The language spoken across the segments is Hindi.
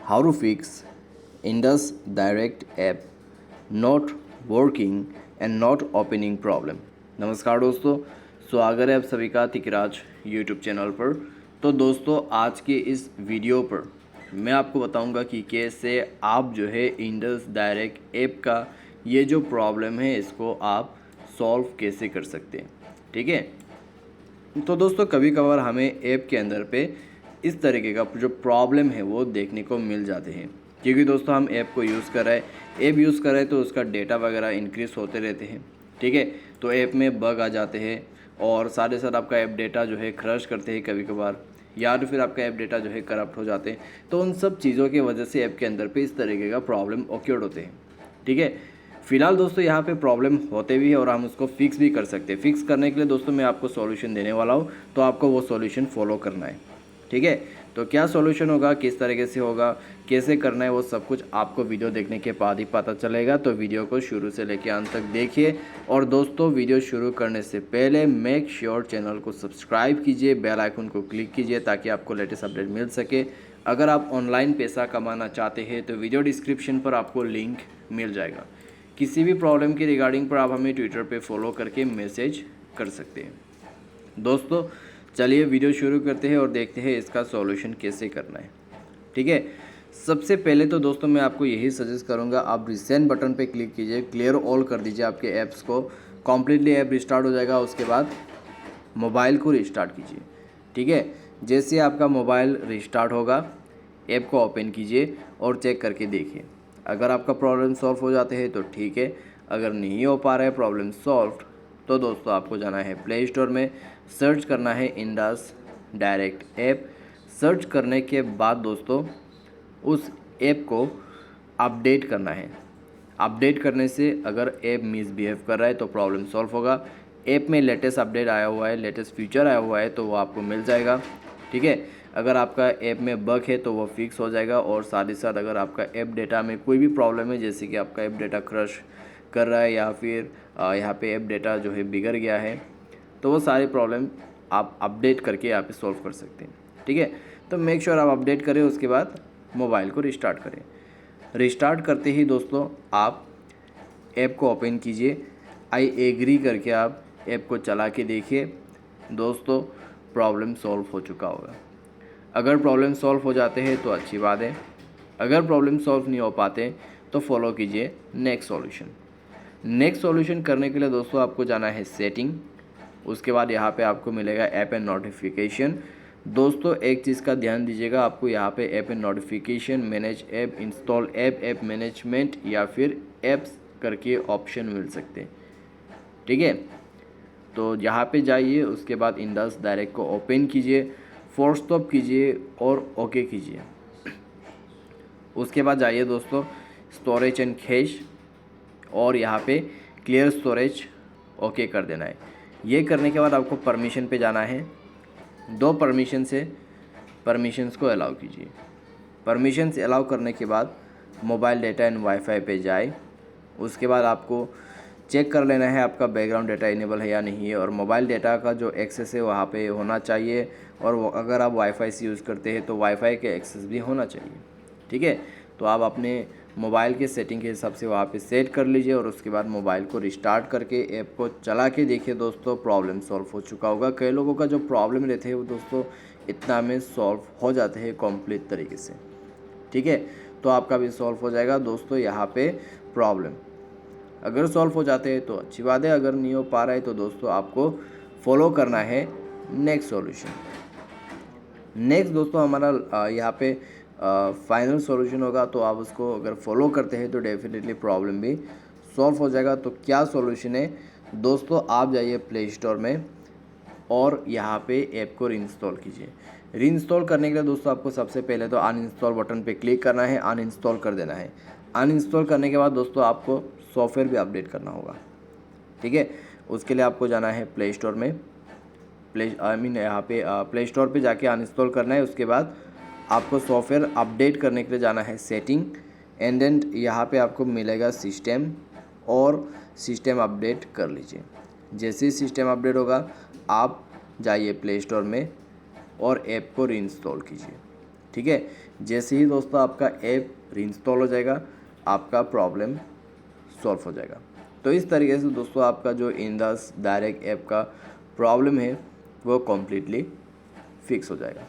how to fix Indus Direct app not working and not opening problem। नमस्कार दोस्तों, स्वागत है आप सभी का तिकराज यूट्यूब चैनल पर। तो दोस्तों, आज के इस वीडियो पर मैं आपको बताऊंगा कि कैसे आप जो है इंडस डायरेक्ट ऐप का ये जो प्रॉब्लम है इसको आप सॉल्व कैसे कर सकते हैं। ठीक है, तो दोस्तों कभी कभार हमें ऐप के अंदर पे इस तरीके का जो प्रॉब्लम है वो देखने को मिल जाते हैं, क्योंकि दोस्तों हम ऐप को यूज़ कर रहे हैं, ऐप यूज़ कर रहे हैं तो उसका डेटा वगैरह इंक्रीज़ होते रहते हैं। ठीक है, तो ऐप में बग आ जाते हैं और साथ ही साथ आपका ऐप डेटा जो है क्रश करते हैं कभी कभार, या तो फिर आपका ऐप डेटा जो है करप्ट हो जाते हैं। तो उन सब चीज़ों की वजह से ऐप के अंदर पे इस तरीके का प्रॉब्लम ऑक्योर्ड होते हैं। ठीक है, फिलहाल दोस्तों यहाँ पे प्रॉब्लम होते भी है और हम उसको फिक्स भी कर सकते हैं। फिक्स करने के लिए दोस्तों मैं आपको सॉल्यूशन देने वाला हूँ, तो आपको वो सॉल्यूशन फॉलो करना है। ठीक है, तो क्या सॉल्यूशन होगा, किस तरीके से होगा, कैसे करना है, वो सब कुछ आपको वीडियो देखने के बाद ही पता चलेगा। तो वीडियो को शुरू से लेकर अंत तक देखिए। और दोस्तों वीडियो शुरू करने से पहले मेक श्योर चैनल को सब्सक्राइब कीजिए, बेल आइकन को क्लिक कीजिए ताकि आपको लेटेस्ट अपडेट मिल सके। अगर आप ऑनलाइन पैसा कमाना चाहते हैं तो वीडियो डिस्क्रिप्शन पर आपको लिंक मिल जाएगा। किसी भी प्रॉब्लम की रिगार्डिंग पर आप हमें ट्विटर पे फॉलो करके मैसेज कर सकते हैं। दोस्तों चलिए वीडियो शुरू करते हैं और देखते हैं इसका सॉल्यूशन कैसे करना है। ठीक है, सबसे पहले तो दोस्तों मैं आपको यही सजेस्ट करूंगा, आप रिसेंट बटन पे क्लिक कीजिए, क्लियर ऑल कर दीजिए आपके ऐप्स को। कम्प्लीटली ऐप रिस्टार्ट हो जाएगा, उसके बाद मोबाइल को रिस्टार्ट कीजिए। ठीक है, जैसे आपका मोबाइल रिस्टार्ट होगा ऐप को ओपन कीजिए और चेक करके देखिए। अगर आपका प्रॉब्लम सॉल्व हो जाते हैं तो ठीक है, अगर नहीं हो पा रहा है प्रॉब्लम सॉल्व तो दोस्तों आपको जाना है प्ले स्टोर में, सर्च करना है इंडस डायरेक्ट ऐप। सर्च करने के बाद दोस्तों उस ऐप को अपडेट करना है। अपडेट करने से अगर ऐप मिसबिहेव कर रहा है तो प्रॉब्लम सॉल्व होगा। ऐप में लेटेस्ट अपडेट आया हुआ है, लेटेस्ट फीचर आया हुआ है तो वो आपको मिल जाएगा। ठीक है, अगर आपका ऐप में बग है तो वो फिक्स हो जाएगा। और साथ ही साथ अगर आपका ऐप डेटा में कोई भी प्रॉब्लम है, जैसे कि आपका ऐप डेटा क्रश कर रहा है या फिर यहाँ पे ऐप डेटा जो है बिगड़ गया है, तो वो सारे प्रॉब्लम आप अपडेट करके यहाँ पे सॉल्व कर सकते हैं। ठीक है, तो मेक श्योर आप अपडेट करें, उसके बाद मोबाइल को रिस्टार्ट करें। रिस्टार्ट करते ही दोस्तों आप ऐप को ओपन कीजिए, आई एग्री करके आप ऐप को चला के देखिए। दोस्तों प्रॉब्लम सॉल्व हो चुका होगा। अगर प्रॉब्लम सॉल्व हो जाते हैं तो अच्छी बात है, अगर प्रॉब्लम सॉल्व नहीं हो पाते तो फॉलो कीजिए नेक्स्ट सॉल्यूशन। नेक्स्ट सॉल्यूशन करने के लिए दोस्तों आपको जाना है सेटिंग, उसके बाद यहाँ पे आपको मिलेगा ऐप एंड नोटिफिकेशन। दोस्तों एक चीज़ का ध्यान दीजिएगा, आपको यहाँ पे app and notification, manage app, install app, app management या फिर ऐप्स करके ऑप्शन मिल सकते हैं। ठीक है, तो यहाँ पे जाइए, उसके बाद इंडस डायरेक्ट को ओपन कीजिए, फोर्स स्टॉप कीजिए और ओके कीजिए। उसके बाद जाइए दोस्तों स्टोरेज एंड कैश और यहाँ पे क्लियर स्टोरेज ओके कर देना है। ये करने के बाद आपको परमिशन पे जाना है, दो परमिशंस को अलाउ कीजिए। परमिशंस अलाउ करने के बाद मोबाइल डेटा एंड वाईफाई पे जाए। उसके बाद आपको चेक कर लेना है आपका बैकग्राउंड डेटा इनेबल है या नहीं है, और मोबाइल डेटा का जो एक्सेस है वहाँ पे होना चाहिए। और अगर आप वाईफाई से यूज़ करते हैं तो वाईफाई के एक्सेस भी होना चाहिए। ठीक है, तो आप अपने मोबाइल के सेटिंग के हिसाब से वहाँ पे सेट कर लीजिए और उसके बाद मोबाइल को रिस्टार्ट करके ऐप को चला के देखिए। दोस्तों प्रॉब्लम सॉल्व हो चुका होगा। कई लोगों का जो प्रॉब्लम रहते हैं वो दोस्तों इतना में सॉल्व हो जाते हैं कम्प्लीट तरीके से। ठीक है, तो आपका भी सॉल्व हो जाएगा। दोस्तों यहाँ पे प्रॉब्लम अगर सॉल्व हो जाते हैं तो अच्छी बात है, अगर नहीं हो पा रहा है तो दोस्तों आपको फॉलो करना है नेक्स्ट सॉल्यूशन। नेक्स्ट दोस्तों हमारा यहाँ पे फाइनल सॉल्यूशन होगा, तो आप उसको अगर फॉलो करते हैं तो डेफिनेटली प्रॉब्लम भी सॉल्व हो जाएगा। तो क्या सॉल्यूशन है दोस्तों, आप जाइए प्ले स्टोर में और यहाँ पे ऐप को रीइंस्टॉल कीजिए। रीइंस्टॉल करने के लिए दोस्तों आपको सबसे पहले तो अनइंस्टॉल बटन पे क्लिक करना है, अनइंस्टॉल कर देना है। अनइंस्टॉल करने के बाद दोस्तों आपको सॉफ्टवेयर भी अपडेट करना होगा। ठीक है, उसके लिए आपको जाना है प्ले स्टोर में, यहाँ पे प्ले स्टोर पे जाके अनइंस्टॉल करना है। उसके बाद आपको सॉफ्टवेयर अपडेट करने के लिए जाना है सेटिंग, एंड देन यहाँ पे आपको मिलेगा सिस्टम, और सिस्टम अपडेट कर लीजिए। जैसे ही सिस्टम अपडेट होगा आप जाइए प्ले स्टोर में और ऐप को रीइंस्टॉल कीजिए। ठीक है। जैसे ही दोस्तों आपका ऐप रीइंस्टॉल हो जाएगा, आपका प्रॉब्लम सॉल्व हो जाएगा। तो इस तरीके से दोस्तों आपका जो इंडस डायरेक्ट ऐप का प्रॉब्लम है वो कम्प्लीटली फिक्स हो जाएगा।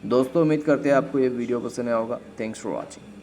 दोस्तों उम्मीद करते हैं आपको ये वीडियो पसंद आया होगा। Thanks for watching.